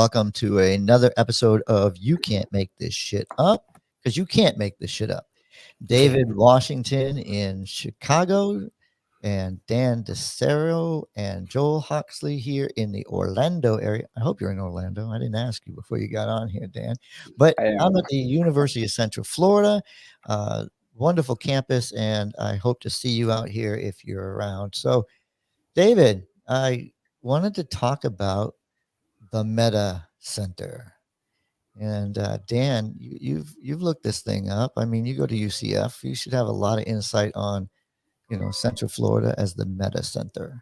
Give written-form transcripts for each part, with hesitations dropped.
welcome to another episode of You Can't Make This Shit Up, because you can't make this shit up. David Washington in Chicago, and Dan DeCero and Joel Huxley here in the Orlando area. I hope you're in Orlando. I didn't ask you before you got on here, Dan. But I'm at the University of Central Florida. Wonderful campus, and I hope to see you out here if you're around. So, David, I wanted to talk about the MetaCenter. And Dan, you've looked this thing up. I mean, you go to UCF. You should have a lot of insight on Central Florida as the MetaCenter.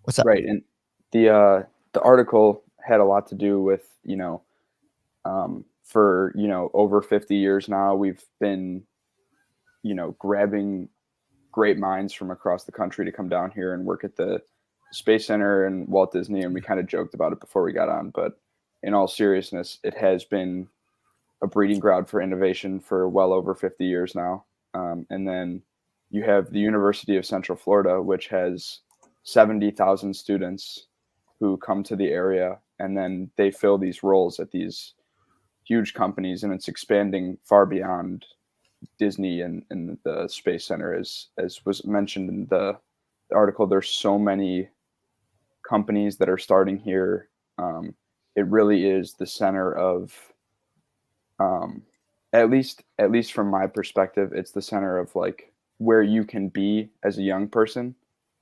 What's up? Right, and the article had a lot to do with for over 50 years now we've been grabbing great minds from across the country to come down here and work at the Space Center and Walt Disney, and we kind of joked about it before we got on, but in all seriousness, it has been a breeding ground for innovation for well over 50 years now. And then you have the University of Central Florida, which has 70,000 students who come to the area, and then they fill these roles at these huge companies, and it's expanding far beyond Disney and the Space Center. As was mentioned in the article, there's so many companies that are starting here. It really is the center of, at least from my perspective, it's the center of like where you can be as a young person.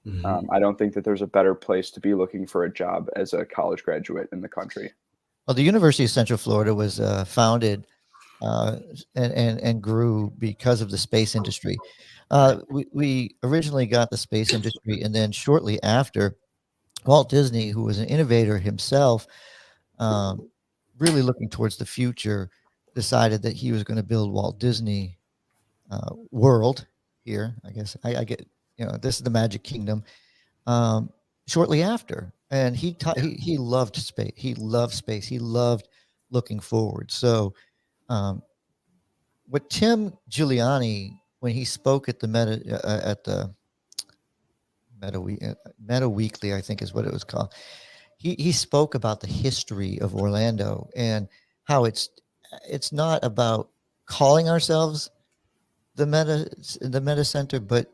Mm-hmm. I don't think that there's a better place to be looking for a job as a college graduate in the country. Well, the University of Central Florida was founded and grew because of the space industry. We originally got the space industry, and then shortly after, Walt Disney, who was an innovator himself, really looking towards the future, decided that he was going to build Walt Disney World here. I guess I get, this is the Magic Kingdom. Shortly after, and he loved space. He loved space. He loved looking forward. So, what Tim Giuliani, when he spoke at the Meta Weekly, I think is what it was called. He spoke about the history of Orlando and how it's not about calling ourselves the MetaCenter, but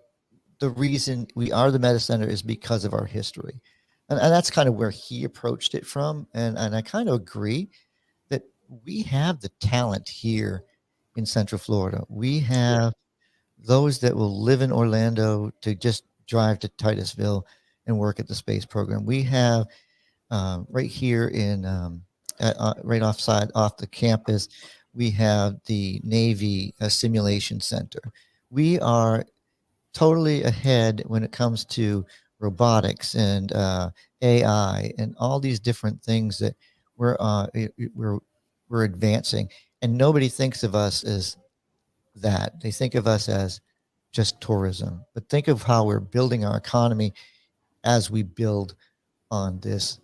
the reason we are the MetaCenter is because of our history. And that's kind of where he approached it from. And I kind of agree that we have the talent here in Central Florida. We have those that will live in Orlando to just drive to Titusville and work at the space program. We have right here in right off the campus, we have the Navy Simulation Center. We are totally ahead when it comes to robotics and AI and all these different things that we're advancing. And nobody thinks of us as that. They think of us as just tourism. But think of how we're building our economy as we build on this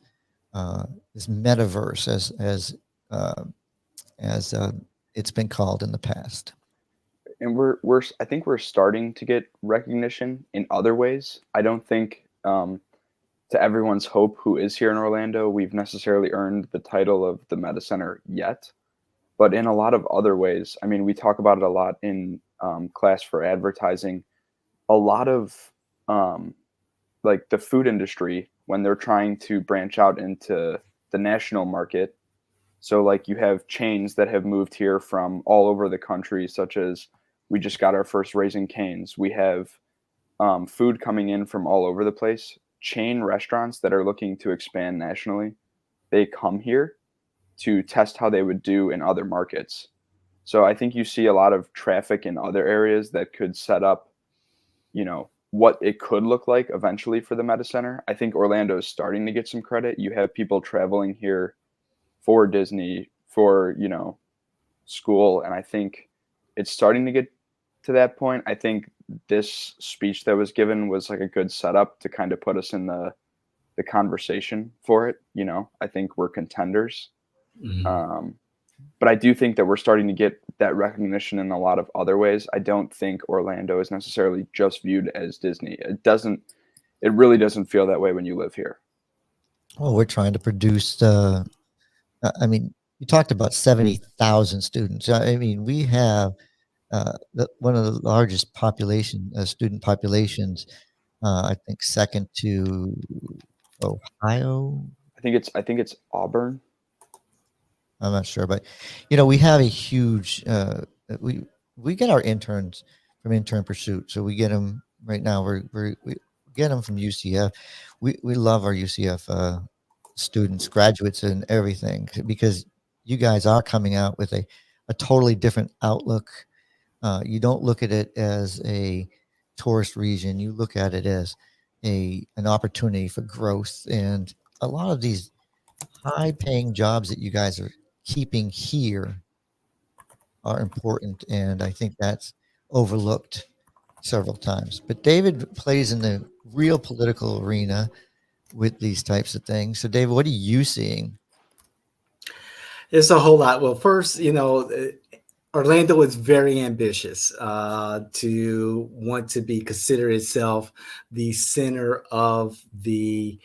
metaverse, as it's been called in the past. And I think we're starting to get recognition in other ways. I don't think, to everyone's hope who is here in Orlando, we've necessarily earned the title of the MetaCenter yet. But in a lot of other ways, I mean, we talk about it a lot in class for advertising. A lot of like the food industry, when they're trying to branch out into the national market. So like you have chains that have moved here from all over the country, such as we just got our first Raising Cane's. We have food coming in from all over the place. Chain restaurants that are looking to expand nationally, they come here to test how they would do in other markets. So I think you see a lot of traffic in other areas that could set up, what it could look like eventually for the MetaCenter. I think Orlando is starting to get some credit. You have people traveling here for Disney, for, school. And I think it's starting to get to that point. I think this speech that was given was like a good setup to kind of put us in the conversation for it. I think we're contenders. Mm-hmm. But I do think that we're starting to get that recognition in a lot of other ways. I don't think Orlando is necessarily just viewed as Disney. It really doesn't feel that way when you live here. Well, we're trying to produce I mean, you talked about 70,000 students. I mean, we have one of the largest population student populations. I think second to Ohio. I think it's Auburn. I'm not sure, but we have a huge. We we get our interns from Intern Pursuit, so we get them right now. We get them from UCF. We love our UCF students, graduates, and everything because you guys are coming out with a totally different outlook. You don't look at it as a tourist region. You look at it as an opportunity for growth, and a lot of these high paying jobs that you guys are keeping here are important, and I think that's overlooked several times. But David plays in the real political arena with these types of things. So, David, what are you seeing? It's a whole lot. Well, first, Orlando is very ambitious to want to be consider itself the center of the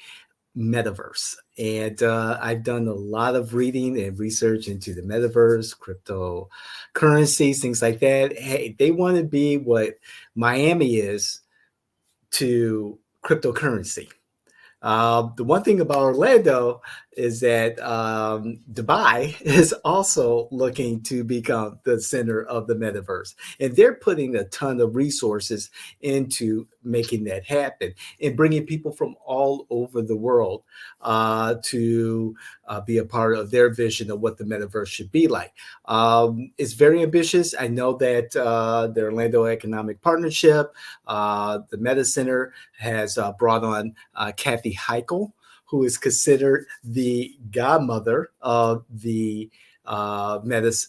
metaverse. And I've done a lot of reading and research into the metaverse, cryptocurrencies, things like that. Hey, they want to be what Miami is to cryptocurrency. The one thing about Orlando is that Dubai is also looking to become the center of the metaverse. And they're putting a ton of resources into making that happen and bringing people from all over the world to be a part of their vision of what the metaverse should be like. It's very ambitious. I know that the Orlando Economic Partnership, the MetaCenter, has brought on Kathy Heichel, who is considered the godmother of the metaverse.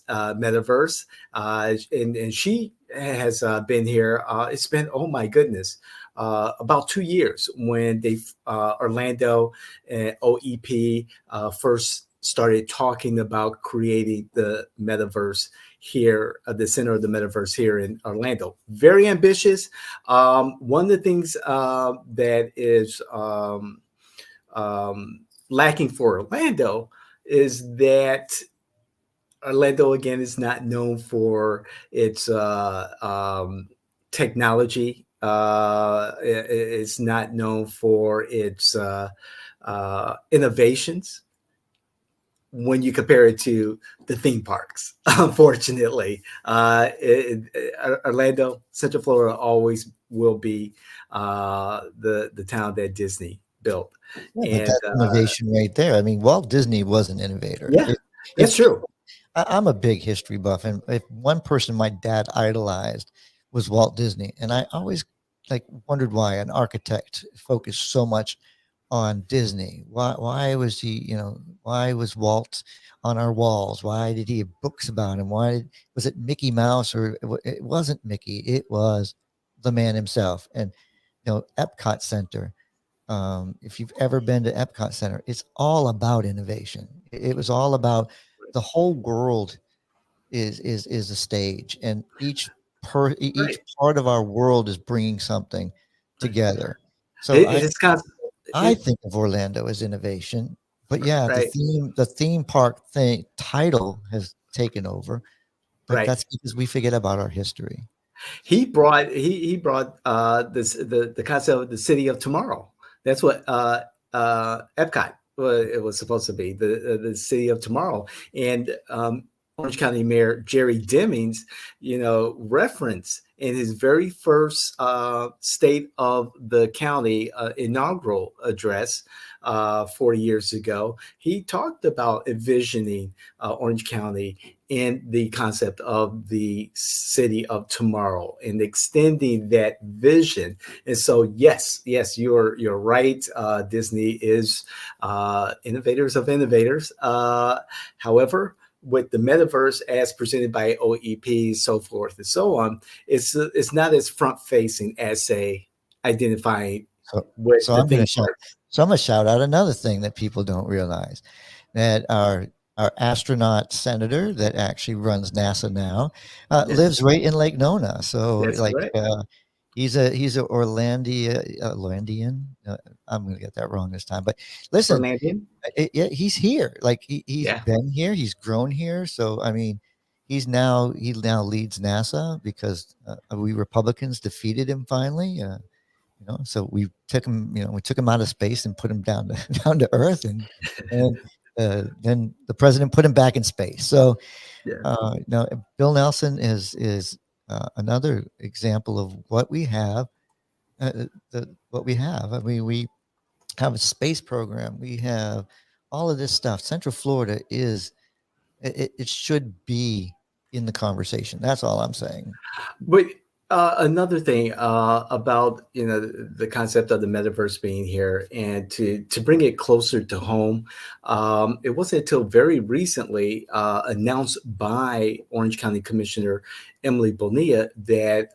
And she has been here. It's been, oh my goodness, about 2 years when Orlando and OEP first started talking about creating the metaverse here, the center of the metaverse here in Orlando. Very ambitious. One of the things that is lacking for Orlando is that Orlando, again, is not known for its technology. It's not known for its innovations when you compare it to the theme parks. Unfortunately, Orlando, Central Florida, always will be the town that Disney built. Yeah, but And that's innovation right there. I mean, Walt Disney was an innovator. yeah, If that's true. I'm a big history buff, and if one person my dad idolized was Walt Disney, and I always like wondered why an architect focused so much on Disney. Why was he? Why was Walt on our walls? Why did he have books about him? Why was it Mickey Mouse or it wasn't Mickey? It was the man himself. And Epcot Center. If you've ever been to Epcot Center, it's all about innovation. It was all about the whole world is a stage, and each Right, part of our world is bringing something right. together. So It's constant. I think of Orlando as innovation, but yeah, Right, the theme park thing title has taken over, but right. that's because we forget about our history. He brought the concept of the city of tomorrow. That's what Epcot it was supposed to be, the city of tomorrow. And Orange County Mayor Jerry Demings, referenced in his very first state of the county inaugural address 40 years ago. He talked about envisioning Orange County in the concept of the city of tomorrow and extending that vision. And so, yes, you're right. Disney is innovators of innovators. However, with the metaverse as presented by OEP, so forth and so on, it's not as front facing as say identifying So, with so the I'm going theme to shout. parks. So I'm going to shout out another thing that people don't realize that our astronaut senator that actually runs NASA now lives Yes, right in Lake Nona. So that's like correct. He's a Orlandian. I'm going to get that wrong this time. But listen, Orlandian? yeah, he's here. Like he's Yeah. been here. He's grown here. So I mean, he now leads NASA because we Republicans defeated him finally. So we took him out of space and put him down to down to Earth, and then the president put him back in space. So Yeah. now Bill Nelson is another example of what we have. What we have. I mean, we have a space program. We have all of this stuff. Central Florida it should be in the conversation. That's all I'm saying. But another thing about the concept of the metaverse being here, and to bring it closer to home, it wasn't until very recently announced by Orange County Commissioner Emily Bonilla that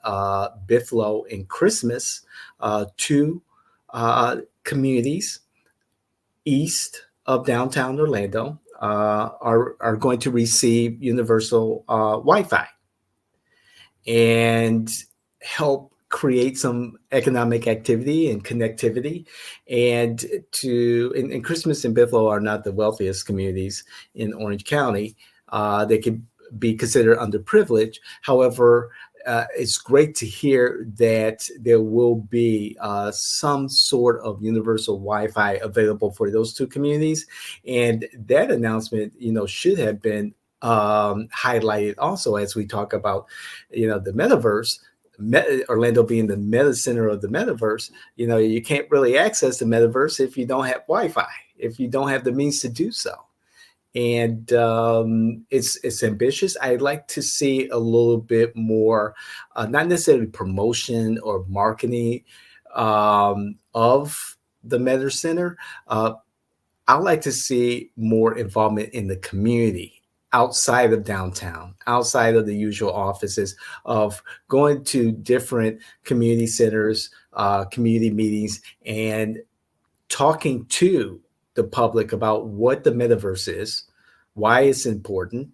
Buffalo and Christmas, two communities east of downtown Orlando, are going to receive universal Wi-Fi and help create some economic activity and connectivity. And Christmas and Buffalo are not the wealthiest communities in Orange County. They could be considered underprivileged. However, it's great to hear that there will be some sort of universal Wi-Fi available for those two communities. And that announcement, should have been highlighted also as we talk about, the metaverse. Orlando being the MetaCenter of the metaverse, you can't really access the metaverse if you don't have Wi-Fi, if you don't have the means to do so. And it's ambitious. I'd like to see a little bit more, not necessarily promotion or marketing of the MetaCenter. I'd like to see more involvement in the community outside of downtown, outside of the usual offices, of going to different community centers, community meetings, and talking to the public about what the metaverse is, why it's important,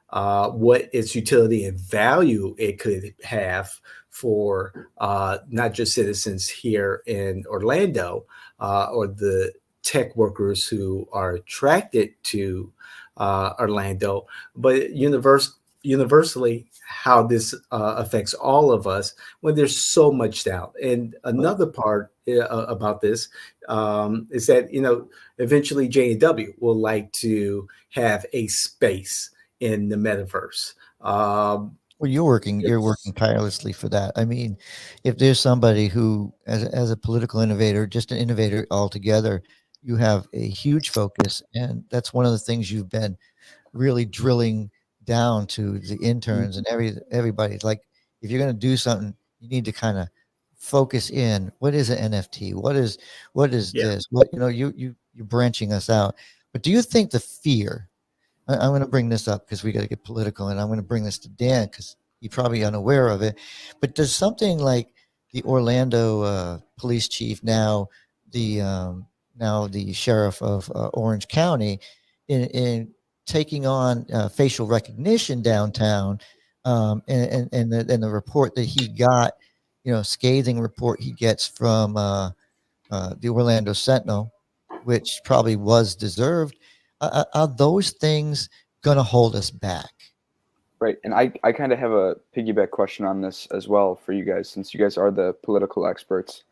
what its utility and value it could have for not just citizens here in Orlando or the tech workers who are attracted to Orlando, but universally how this affects all of us when there's so much doubt. And another part about this is that eventually J&W will like to have a space in the metaverse. Well, you're working tirelessly for that. I mean, if there's somebody who, as a political innovator, just an innovator altogether, you have a huge focus, and that's one of the things you've been really drilling down to the interns and everybody. Like, if you're going to do something, you need to kind of focus in. What is an NFT? What is Yeah. this? What you're branching us out. But do you think the fear? I'm going to bring this up because we got to get political, and I'm going to bring this to Dan because he's probably unaware of it. But does something like the Orlando police chief, now the sheriff of Orange County, in taking on facial recognition downtown, and the report that he got, scathing report he gets from the Orlando Sentinel, which probably was deserved. Are those things going to hold us back? Right. And I kind of have a piggyback question on this as well for you guys, since you guys are the political experts.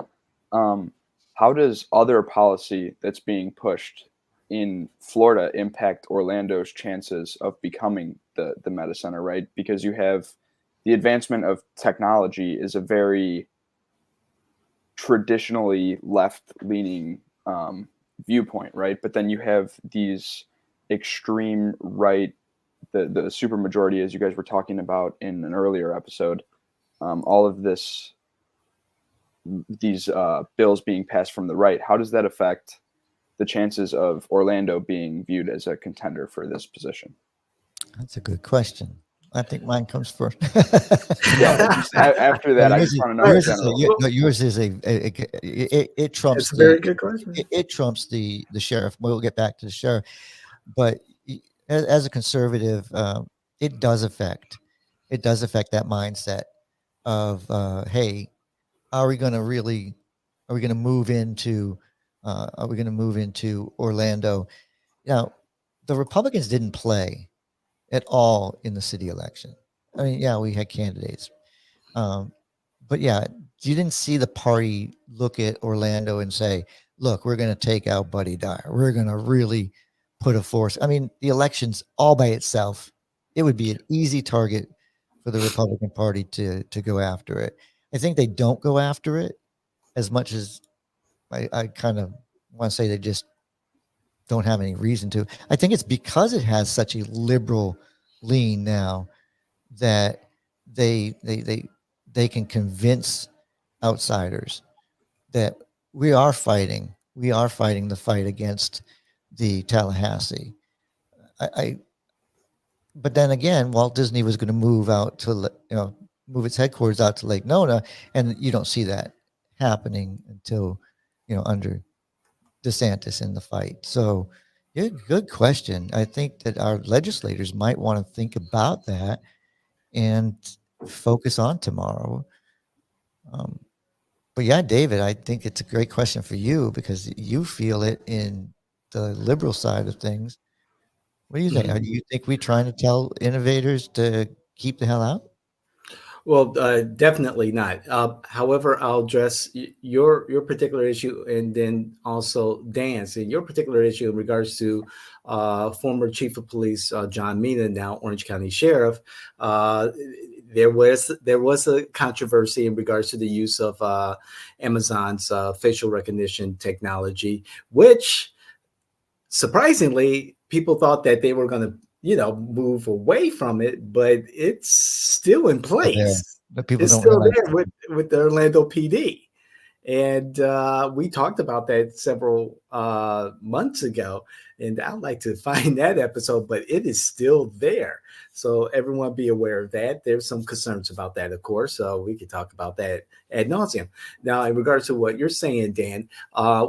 How does other policy that's being pushed in Florida impact Orlando's chances of becoming the MetaCenter, right? Because you have the advancement of technology is a very traditionally left-leaning viewpoint, right? But then you have these extreme right, the supermajority, as you guys were talking about in an earlier episode, all of these bills being passed from the right. How does that affect the chances of Orlando being viewed as a contender for this position? That's a good question. I think mine comes first. Yeah. After that, I just want to know in general. Yours is it trumps It's a very good question. it trumps the sheriff. We'll get back to the sheriff, but as a conservative, it does affect that mindset of hey, are we going to really, are we going to move into, are we going to move into Orlando? Now, the Republicans didn't play at all in the city election. I mean, yeah, we had candidates, um, but yeah, you didn't see the party look at Orlando and say, "Look, we're going to take out Buddy Dyer. We're going to really put a force." I mean, the elections all by itself, it would be an easy target for the Republican Party to go after it. I think they don't go after it as much as I kind of want to say they just don't have any reason to. I think it's because it has such a liberal lean now that they they they they can convince outsiders that we are fighting the fight against the Tallahassee. I but then again, Walt Disney was going to move out to move its headquarters out to Lake Nona, and you don't see that happening until under DeSantis in the fight. So, yeah, good question. I think that our legislators might want to think about that and focus on tomorrow. Um, but yeah, David, I think it's a great question for you because you feel it in the liberal side of things. What do you think? Mhm. Do you think we're trying to tell innovators to keep the hell out? Well, definitely not. However, I'll address your particular issue, and then also Dan's and your particular issue in regards to former Chief of Police John Mina, now Orange County Sheriff. Uh, there was a controversy in regards to the use of Amazon's facial recognition technology, which surprisingly, people thought that they were going to, move away from it, but it's still in Still there, place. but people It's don't still realize. there with the Orlando PD. And we talked about that several months ago. And I'd like to find that episode, but it is still there. So everyone be aware of that. There's some concerns about that, of course. So we could talk about that ad nauseum. Now, in regards to what you're saying, Dan,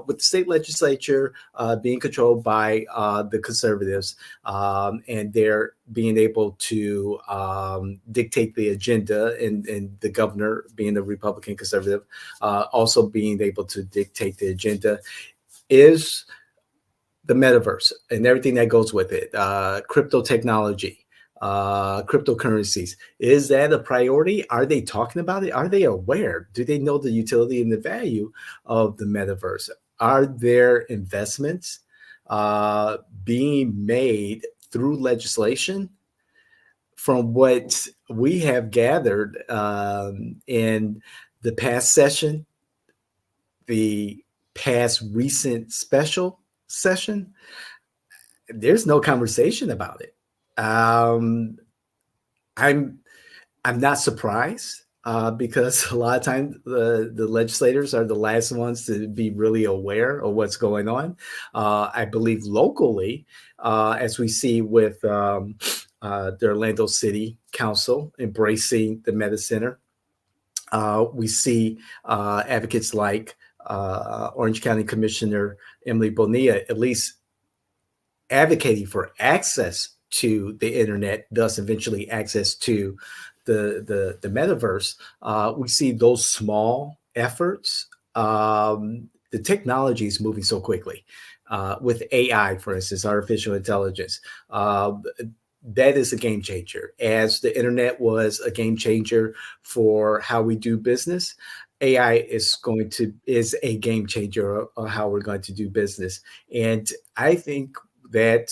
with the state legislature being controlled by the conservatives, and they're being able to dictate the agenda, and the governor being the Republican conservative, also being able to dictate the agenda, is the metaverse and everything that goes with it, crypto technology, cryptocurrencies. Is that a priority? Are they talking about it? Are they aware? Do they know the utility and the value of the metaverse? Are there investments being made through legislation? From what we have gathered in the past session, the past recent special session, there's no conversation about it. I'm I'm not surprised because a lot of times the legislators are the last ones to be really aware of what's going on. I believe locally, as we see with the Orlando City Council embracing the MetaCenter, we see advocates like Orange County Commissioner Emily Bonilla at least advocating for access to the internet, thus eventually access to the metaverse. We see those small efforts. The technology is moving so quickly. With AI, for instance, artificial intelligence, that is a game changer. As the internet was a game changer for how we do business, AI is a game changer of how we're going to do business. And I think that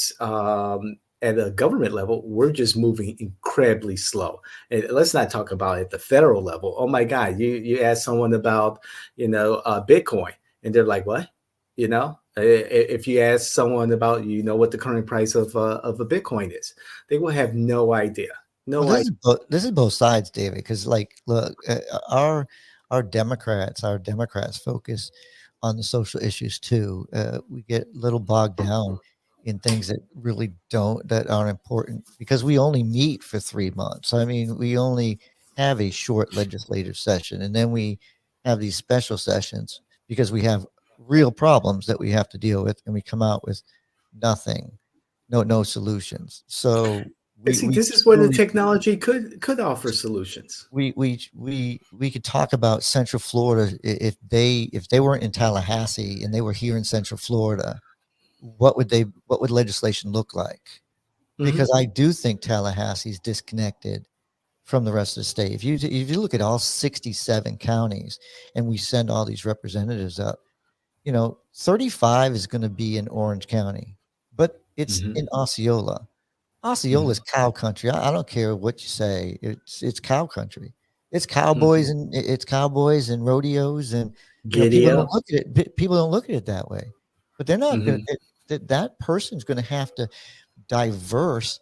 at a government level, we're just moving incredibly slow. And let's not talk about at the federal level. Oh my God, you ask someone about Bitcoin, and they're like, what? If you ask someone about what the current price of a Bitcoin is, they will have no idea. Well, No idea. this is both sides, David. Because like, look, our Democrats focus on the social issues too. We get a little bogged down in things that aren't important because we only meet for 3 months. I mean, we only have a short legislative session, and then we have these special sessions because we have real problems that we have to deal with, and we come out with nothing, no solutions. So we See, we this is where the truly technology could offer solutions. we could talk about Central Florida. If they weren't in Tallahassee and they were here in Central Florida, what would legislation look like? Hmm. Because I do think Tallahassee's disconnected from the rest of the state. If you look at all 67 counties and we send all these representatives up, 35 is going to be in Orange County, but it's Hmm. in Osceola. Osceola is Hmm. cow country. I don't care what you say. It's cow country. It's Hmm. cowboys and rodeos, and people don't Gideo. look at it. People don't look at it that way, but they're not going Hmm. to. That person's going to have to diverse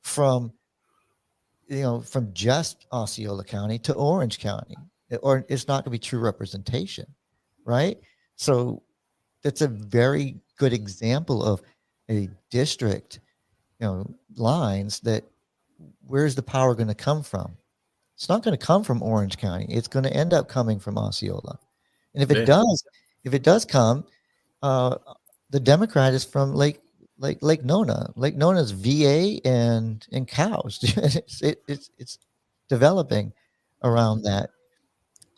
from from just Osceola County to Orange County, or it's not going to be true representation, right? So that's a very good example of a district, lines that where's the power going to come from? It's not going to come from Orange County. It's going to end up coming from Osceola. And Yeah. if it does come, uh, the Democrat is from Lake Nona. Lake Nona's VA and cows. It's developing around that.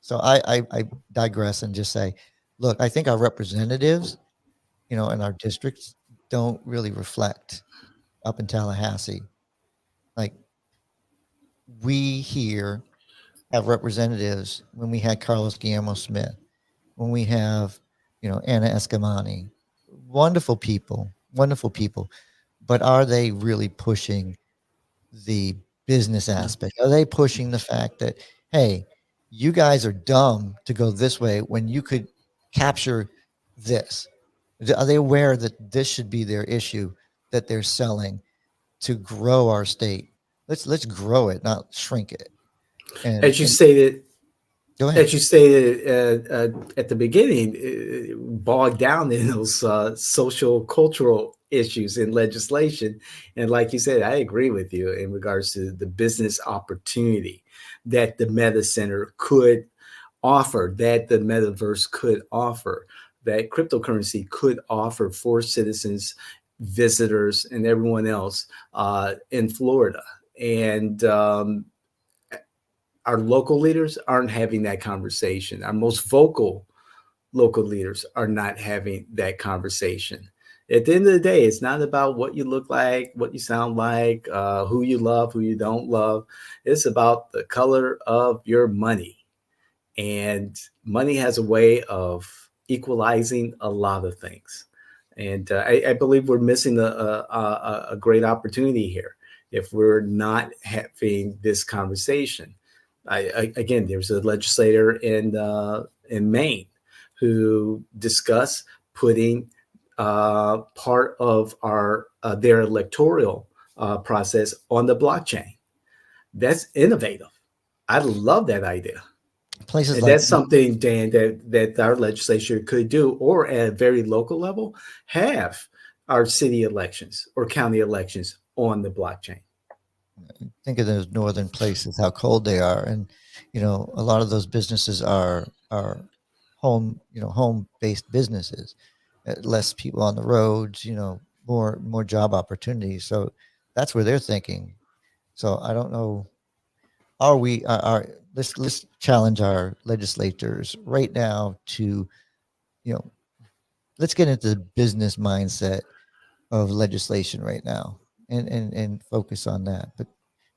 So I digress and just say, look, I think our representatives, in our districts don't really reflect up in Tallahassee. Like we here have representatives when we had Carlos Guillermo Smith, when we have, Anna Escamani, wonderful people. But are they really pushing the business No. aspect? Are they pushing the fact that, hey, you guys are dumb to go this way when you could capture this? Are they aware that this should be their issue that they're selling to grow our state? Let's grow it, not shrink it. And As you and stated, go ahead. as you stated at the beginning, bogged down in those social cultural issues in legislation. And like you said, I agree with you in regards to the business opportunity that the Meta Center could offer, that the metaverse could offer, that cryptocurrency could offer for citizens, visitors, and everyone else in Florida. And our local leaders aren't having that conversation. Our most vocal local leaders are not having that conversation. At the end of the day, it's not about what you look like, what you sound like, who you love, who you don't love. It's about the color of your money. And money has a way of equalizing a lot of things. And I believe we're missing a great opportunity here if we're not having this conversation. Again, there's a legislator in Maine who discussed putting part of our their electoral process on the blockchain. That's innovative. I love that idea. Places And like that's something, Dan, that our legislature could do, or at a very local level, have our city elections or county elections on the blockchain. think of those northern places, how cold they are, and a lot of those businesses are home based businesses, less people on the roads, more job opportunities. So that's where they're thinking. So I don't know. Are we are let's challenge our legislators right now to you know let's get into the business mindset of legislation right now and focus on that. But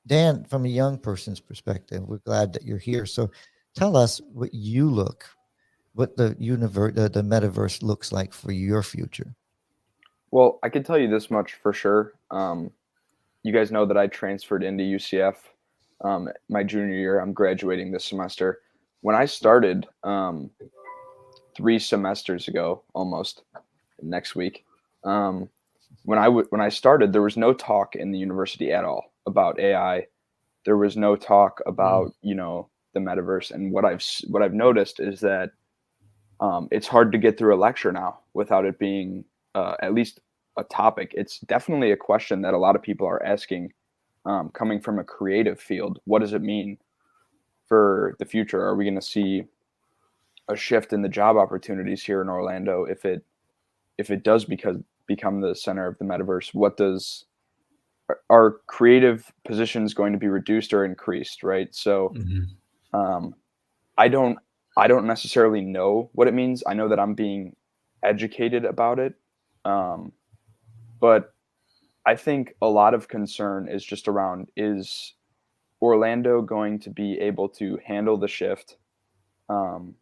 Dan, from a young person's perspective, we're glad that you're here. So tell us what the metaverse looks like for your future. Well, I can tell you this much for sure. You guys know that I transferred into UCF my junior year. I'm graduating this semester. When I started 3 semesters ago, almost next week, um, when I started, there was no talk in the university at all about AI. There was no talk Mm. about the metaverse. And what I've noticed is that it's hard to get through a lecture now without it being at least a topic. It's definitely a question that a lot of people are asking, coming from a creative field. What does it mean for the future? Are we going to see a shift in the job opportunities here in Orlando if it does become the center of the metaverse? What does are creative positions going to be reduced or increased, right? So Mhm. um, I don't necessarily know what it means. I know that I'm being educated about it, um, but I think a lot of concern is just around, is Orlando going to be able to handle the shift? Um,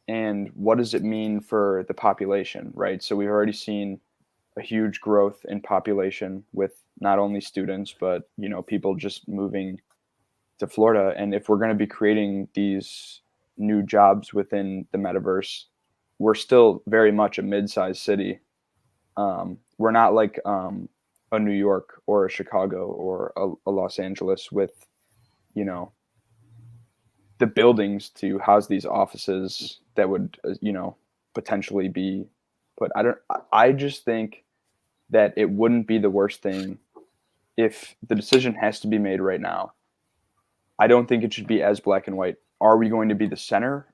and what does it mean for the population, right? So we've already seen a huge growth in population with not only students, but people just moving to Florida. And if we're going to be creating these new jobs within the metaverse, we're still very much a mid-sized city. We're not like a New York or a Chicago or a Los Angeles with you know the buildings to house these offices that would potentially be put. I just think that it wouldn't be the worst thing if the decision has to be made right now. I don't think it should be as black and white. Are we going to be the center,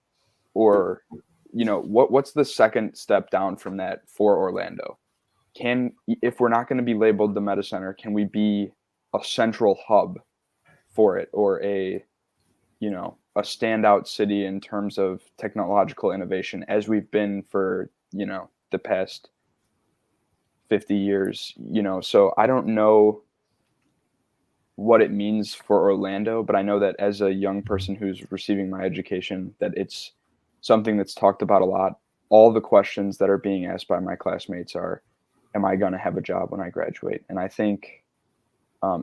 or what's the second step down from that for Orlando? If we're not going to be labeled the MetaCenter, can we be a central hub for it, or a standout city in terms of technological innovation, as we've been for the past 50 years? So I don't know what it means for Orlando, but I know that as a young person who's receiving my education, that it's something that's talked about a lot. All the questions that are being asked by my classmates are, am I going to have a job when I graduate? And I think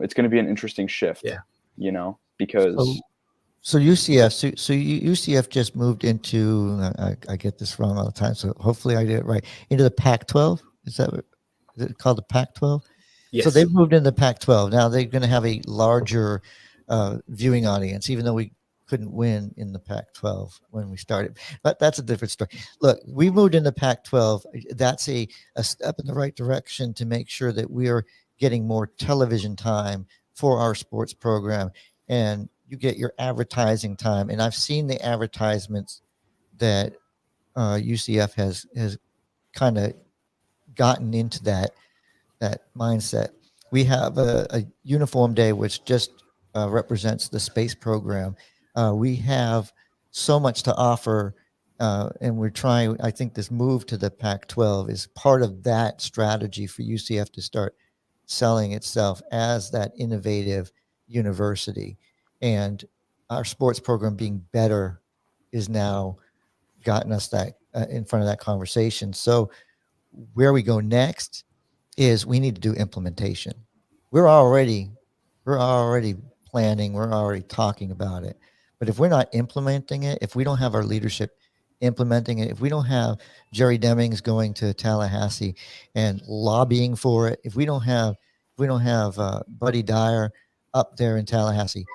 it's going to be an interesting shift, Yeah. because So UCF, UCF just moved into, I get this wrong all the time, so hopefully I did it right, into the Pac-12. Is it called the Pac-12? So Yes. they've moved into the Pac-12. Now they're going to have a larger viewing audience, even though we couldn't win in the Pac-12 when we started. But that's a different story. Look, we moved into Pac-12. That's a step in the right direction to make sure that we are getting more television time for our sports program, and you get your advertising time. And I've seen the advertisements that UCF has kind of gotten into that mindset. We have a uniform day, which just represents the space program. We have so much to offer, and we're trying. I think this move to the Pac-12 is part of that strategy for UCF to start selling itself as that innovative university. And our sports program being better is now gotten us that in front of that conversation. So where we go next is we need to do implementation. We're already we're already planning, we're already talking about it. But if we're not implementing it, if we don't have our leadership implementing it, if we don't have Jerry Demings going to Tallahassee and lobbying for it, if we don't have Buddy Dyer up there in Tallahassee,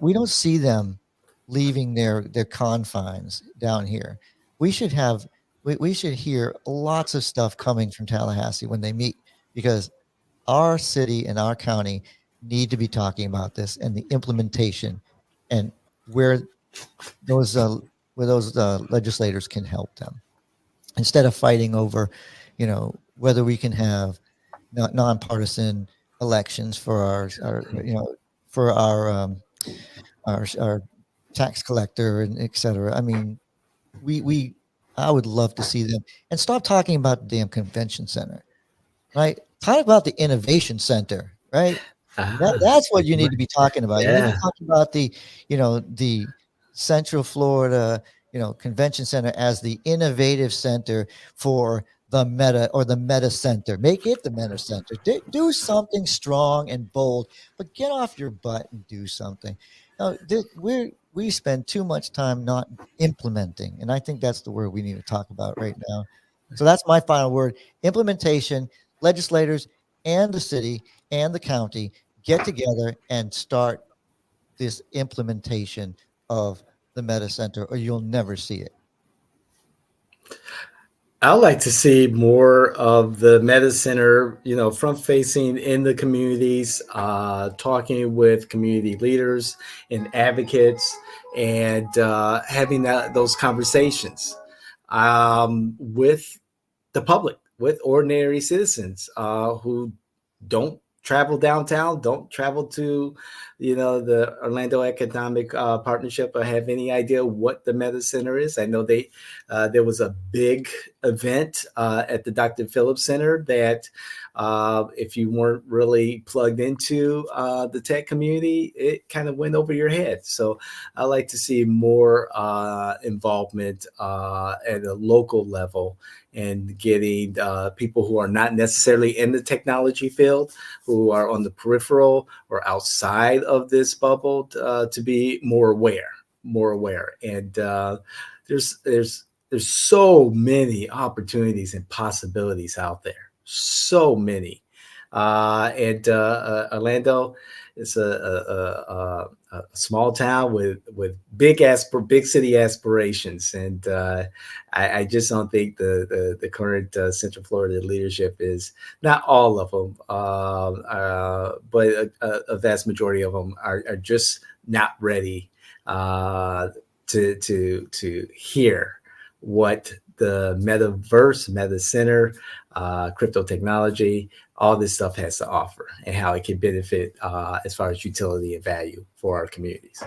we don't see them leaving their confines down here. We should have we should hear lots of stuff coming from Tallahassee when they meet, because our city and our county need to be talking about this and the implementation, and where those legislators can help them, instead of fighting over, whether we can have nonpartisan elections for our tax collector and et cetera. I mean, we I would love to see them, and stop talking about the damn convention center, right? Talk about the innovation center, right? That's what you need to be talking about. You need to Yeah. talk about the Central Florida, Convention Center as the innovative center for the Meta Center. Make it the Meta Center. Do something strong and bold, but get off your butt and do something. We spend too much time not implementing, and I think that's the word we need to talk about right now. So that's my final word: implementation. Legislators and the city and the county get together and start this implementation of the Meta Center, or you'll never see it. I would like to see more of the Meta Center, front facing in the communities, talking with community leaders and advocates, and having those conversations with the public, with ordinary citizens who don't travel downtown, don't travel to, the Orlando Economic Partnership, or have any idea what the MetaCenter is. I know there was a big event at the Dr. Phillips Center that if you weren't really plugged into the tech community, it kind of went over your head. So I like to see more involvement at a local level, and getting people who are not necessarily in the technology field, who are on the peripheral or outside of this bubble, to be more aware. And there's so many opportunities and possibilities out there. So many. And Orlando is a small town with big city aspirations, and I just don't think the current Central Florida leadership is, not all of them, but a vast majority of them are just not ready to hear what the metaverse, MetaCenter, crypto technology, all this stuff has to offer, and how it can benefit as far as utility and value for our communities.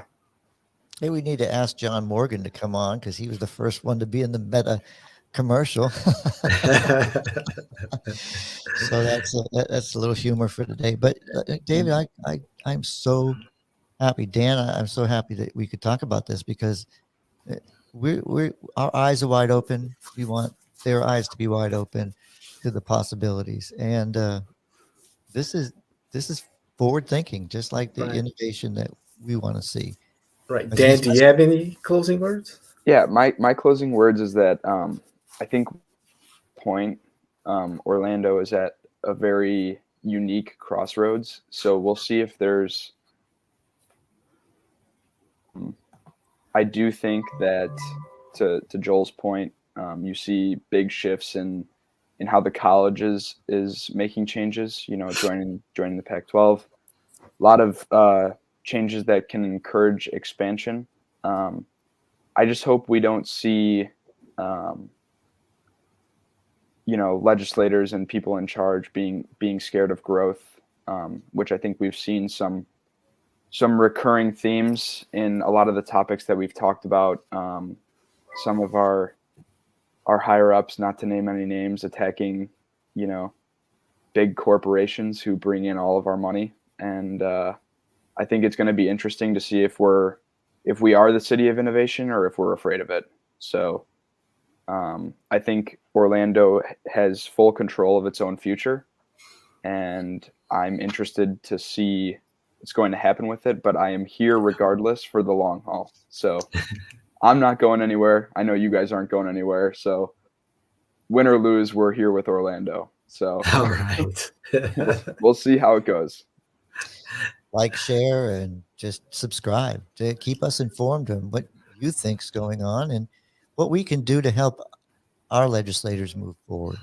Hey, we need to ask John Morgan to come on, because he was the first one to be in the Meta commercial. So that's a little humor for today. But David, I'm so happy. Dan, I'm so happy that we could talk about this, because our eyes are wide open. We want their eyes to be wide open to the possibilities, and this is forward thinking, just like the innovation that we want to see. Right, Dan, do you have any closing words? Yeah, my closing words is that I think Orlando is at a very unique crossroads. So we'll see if there's. I do think that, to Joel's point, you see big shifts in how the college is making changes. Joining the Pac-12, a lot of changes that can encourage expansion. I just hope we don't see, legislators and people in charge being scared of growth, which I think we've seen some recurring themes in a lot of the topics that we've talked about. Some of our higher ups, not to name any names, attacking, big corporations who bring in all of our money. And I think it's going to be interesting to see if we are the city of innovation, or if we're afraid of it. So I think Orlando has full control of its own future, and I'm interested to see what's going to happen with it, but I am here regardless for the long haul. So I'm not going anywhere. I know you guys aren't going anywhere. So win or lose, we're here with Orlando. So all right. we'll see how it goes. Like, share, and just subscribe to keep us informed on what you think's going on and what we can do to help our legislators move forward.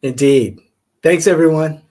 Indeed. Thanks, everyone.